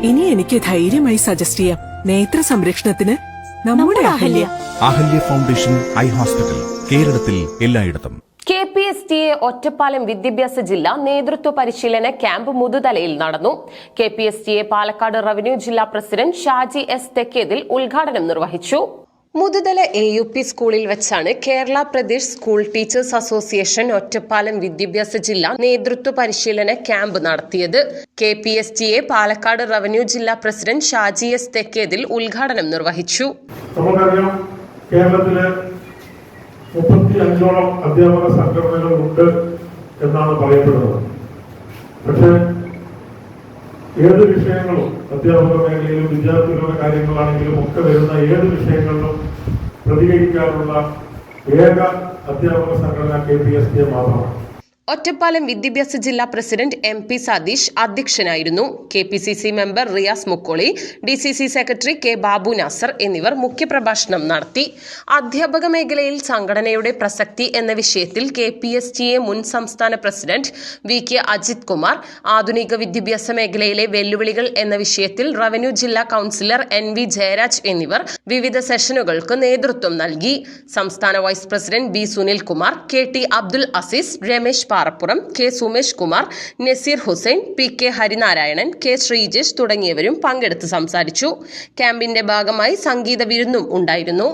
ഇനി എനിക്ക് ധൈര്യമായി സജസ്റ്റ് ചെയ്യാം. നേത്ര സംരക്ഷണത്തിന് നമ്മുടെ Ahalya. Ahalya foundation eye hospital, കേരളത്തിൽ എല്ലായിടത്തും. KPSTA ഒറ്റപ്പാലം വിദ്യാഭ്യാസ ജില്ലാ നേതൃത്വ പരിശീലന ക്യാമ്പ് മുതുതലയിൽ നടന്നു. KPSTA പാലക്കാട് റവന്യൂ ജില്ലാ പ്രസിഡന്റ് ഷാജി എസ് തെക്കേതിൽ ഉദ്ഘാടനം നിർവഹിച്ചു. മുതുതല AUP സ്കൂളിൽ വെച്ചാണ് Kerala Pradesh school teachers association Ottapalam വിദ്യാഭ്യാസ ജില്ലാ നേതൃത്വ പരിശീലന ക്യാമ്പ് നടത്തിയത്. KPSTA പാലക്കാട് റവന്യൂ ജില്ലാ പ്രസിഡന്റ് ഷാജി എസ് തെക്കേതിൽ ഉദ്ഘാടനം നിർവഹിച്ചു. നമുക്കറിയാം, കേരളത്തിലെ 35ഓളം അധ്യാപക സംഘടനകൾ ഉണ്ട് എന്നാണ് പറയപ്പെടുന്നത്. പക്ഷേ ഏത് വിഷയങ്ങളും, അധ്യാപക മേഖലയിലും വിദ്യാർത്ഥികളുടെ കാര്യങ്ങളാണെങ്കിലും ഒക്കെ വരുന്ന ഏത് വിഷയങ്ങളിലും പ്രതികരിക്കാനുള്ള ഏക അധ്യാപക സംഘടന KPSTA മാത്രമാണ്. ഒറ്റപ്പാലം വിദ്യാഭ്യാസ ജില്ലാ പ്രസിഡന്റ് MP സതീഷ് അധ്യക്ഷനായിരുന്നു. KPCC member Riyas Mukkoli, DCC secretary K Babu Nasar എന്നിവർ മുഖ്യപ്രഭാഷണം നടത്തി. അധ്യാപക മേഖലയിൽ സംഘടനയുടെ പ്രസക്തി എന്ന വിഷയത്തിൽ KPSTA മുൻ സംസ്ഥാന പ്രസിഡന്റ് VK അജിത് കുമാർ, ആധുനിക വിദ്യാഭ്യാസ മേഖലയിലെ വെല്ലുവിളികൾ എന്ന വിഷയത്തിൽ റവന്യൂ ജില്ലാ കൌൺസിലർ NV ജയരാജ് എന്നിവർ വിവിധ സെഷനുകൾക്ക് നേതൃത്വം നൽകി. സംസ്ഥാന vice president B Sunilkumar, KT Abdul Azeez, Ramesh Parappuram, K Sumesh Kumar, Naseer Hussain, PK Harinarayanan, K Sreejesh തുടങ്ങിയവരും പങ്കെടുത്ത് സംസാരിച്ചു. ക്യാമ്പിന്റെ ഭാഗമായി സംഗീത വിരുന്നും ഉണ്ടായിരുന്നു.